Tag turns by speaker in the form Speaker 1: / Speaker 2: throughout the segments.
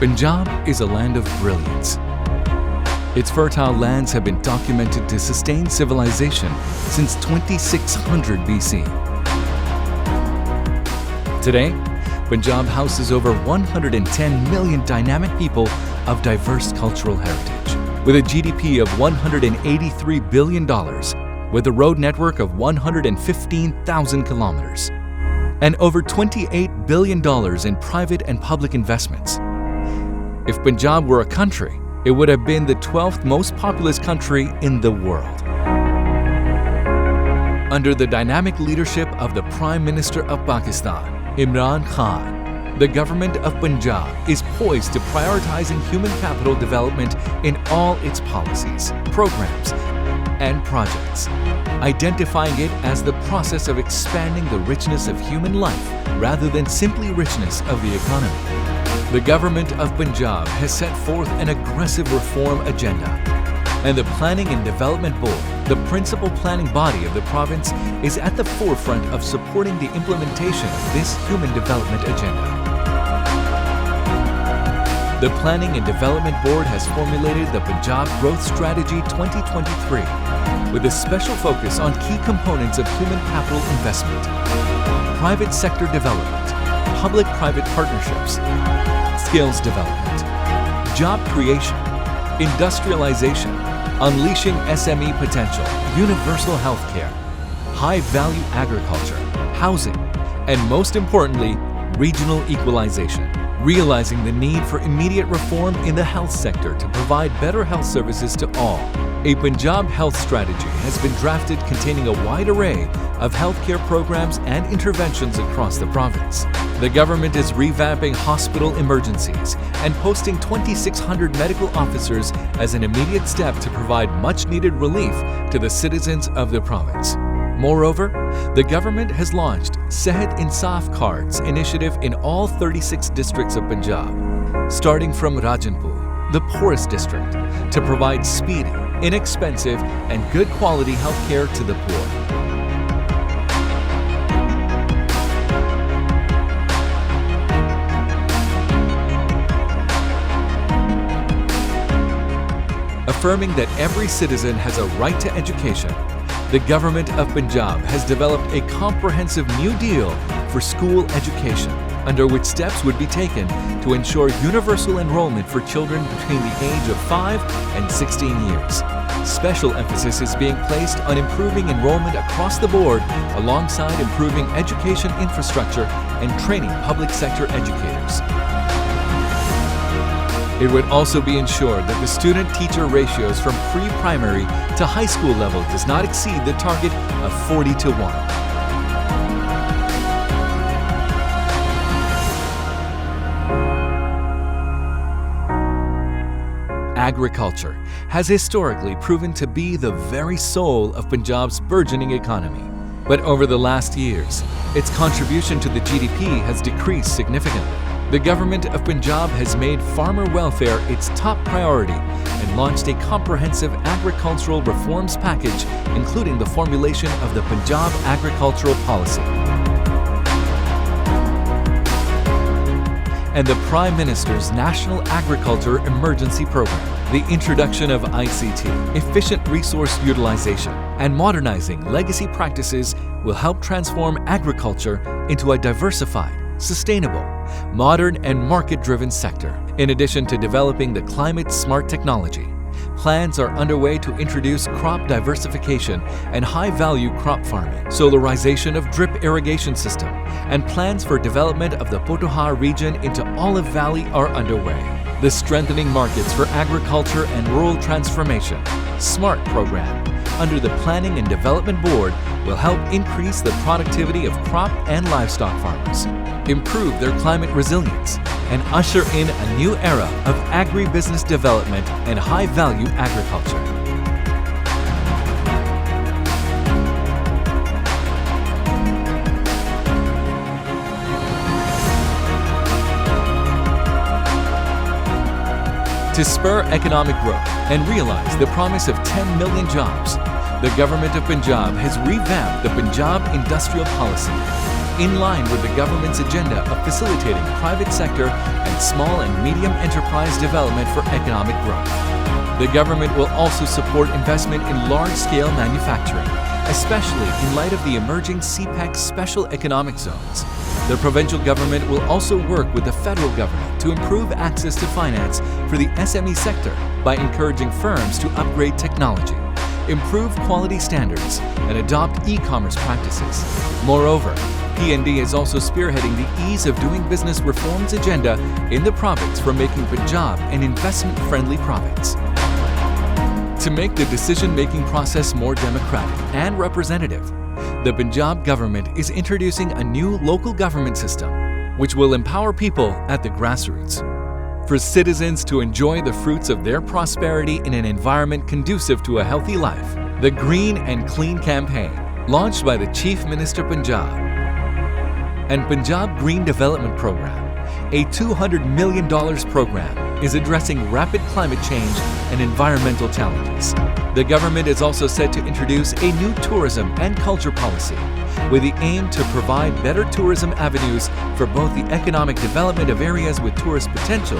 Speaker 1: Punjab is a land of brilliance. Its fertile lands have been documented to sustain civilization since 2600 BC. Today, Punjab houses over 110 million dynamic people of diverse cultural heritage, with a GDP of $183 billion, with a road network of 115,000 kilometers, and over $28 billion in private and public investments. If Punjab were a country, it would have been the 12th most populous country in the world. Under the dynamic leadership of the Prime Minister of Pakistan, Imran Khan, the government of Punjab is poised to prioritizing human capital development in all its policies, programs, and projects, identifying it as the process of expanding the richness of human life rather than simply richness of the economy. The government of Punjab has set forth an aggressive reform agenda, and the Planning and Development Board, the principal planning body of the province, is at the forefront of supporting the implementation of this human development agenda. The Planning and Development Board has formulated the Punjab Growth Strategy 2023 with a special focus on key components of human capital investment, private sector development, public-private partnerships, skills development, job creation, industrialization, unleashing SME potential, universal healthcare, high-value agriculture, housing, and most importantly, regional equalization, realizing the need for immediate reform in the health sector to provide better health services to all. A Punjab health strategy has been drafted containing a wide array of healthcare programs and interventions across the province. The government is revamping hospital emergencies and posting 2,600 medical officers as an immediate step to provide much-needed relief to the citizens of the province. Moreover, the government has launched Sehat Insaf Cards initiative in all 36 districts of Punjab, starting from Rajanpur, the poorest district, to provide speedy, inexpensive, and good quality healthcare to the poor. Affirming that every citizen has a right to education, the government of Punjab has developed a comprehensive new deal for school education, under which steps would be taken to ensure universal enrollment for children between the age of 5 and 16 years. Special emphasis is being placed on improving enrollment across the board, alongside improving education infrastructure and training public sector educators. It would also be ensured that the student-teacher ratios from pre-primary to high school level does not exceed the target of 40:1. Agriculture has historically proven to be the very soul of Punjab's burgeoning economy. But over the last years, its contribution to the GDP has decreased significantly. The government of Punjab has made farmer welfare its top priority and launched a comprehensive agricultural reforms package, including the formulation of the Punjab Agricultural Policy and the Prime Minister's National Agriculture Emergency Program. The introduction of ICT, efficient resource utilization, and modernizing legacy practices will help transform agriculture into a diversified, sustainable, modern, and market-driven sector. In addition to developing the climate-smart technology, plans are underway to introduce crop diversification and high-value crop farming, solarization of drip irrigation system, and plans for development of the Potohar region into Olive Valley are underway. The Strengthening Markets for Agriculture and Rural Transformation SMART program under the Planning and Development Board will help increase the productivity of crop and livestock farmers, improve their climate resilience, and usher in a new era of agribusiness development and high-value agriculture. To spur economic growth and realize the promise of 10 million jobs, the government of Punjab has revamped the Punjab Industrial Policy in line with the government's agenda of facilitating private sector and small and medium enterprise development for economic growth. The government will also support investment in large-scale manufacturing, especially in light of the emerging CPEC special economic zones. The provincial government will also work with the federal government to improve access to finance for the SME sector by encouraging firms to upgrade technology, improve quality standards, and adopt e-commerce practices. Moreover, PND is also spearheading the Ease of Doing Business reforms agenda in the province for making Punjab an investment-friendly province. To make the decision-making process more democratic and representative, the Punjab government is introducing a new local government system, which will empower people at the grassroots. For citizens to enjoy the fruits of their prosperity in an environment conducive to a healthy life, the Green and Clean campaign, launched by the Chief Minister Punjab, and Punjab Green Development Program, a $200 million program, is addressing rapid climate change and environmental challenges. The government is also set to introduce a new tourism and culture policy with the aim to provide better tourism avenues for both the economic development of areas with tourist potential,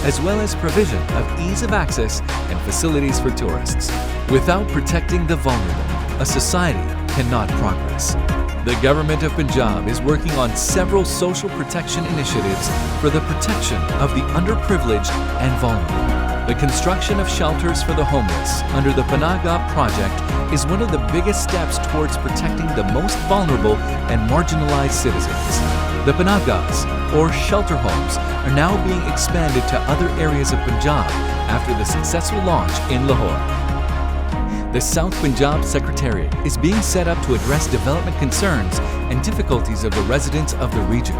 Speaker 1: as well as provision of ease of access and facilities for tourists. Without protecting the vulnerable, a society cannot progress. The government of Punjab is working on several social protection initiatives for the protection of the underprivileged and vulnerable. The construction of shelters for the homeless under the Panaga project is one of the biggest steps towards protecting the most vulnerable and marginalized citizens. The Panagas, or shelter homes, are now being expanded to other areas of Punjab after the successful launch in Lahore. The South Punjab Secretariat is being set up to address development concerns and difficulties of the residents of the region.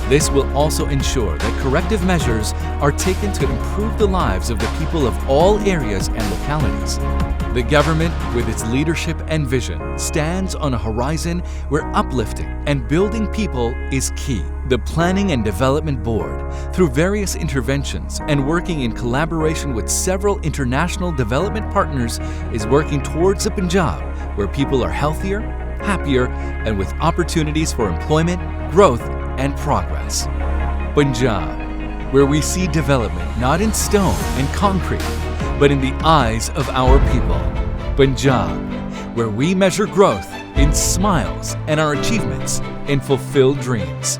Speaker 1: This will also ensure that corrective measures are taken to improve the lives of the people of all areas and localities. The government, with its leadership and vision, stands on a horizon where uplifting and building people is key. The Planning and Development Board, through various interventions and working in collaboration with several international development partners, is working towards a Punjab where people are healthier, happier, and with opportunities for employment, growth, and progress. Punjab, where we see development not in stone and concrete, but in the eyes of our people. Punjab, where we measure growth in smiles and our achievements in fulfilled dreams.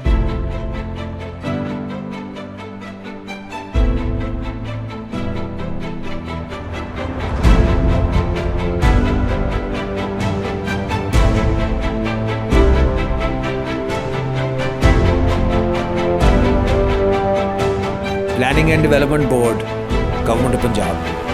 Speaker 2: Planning and Development Board, Government of Punjab.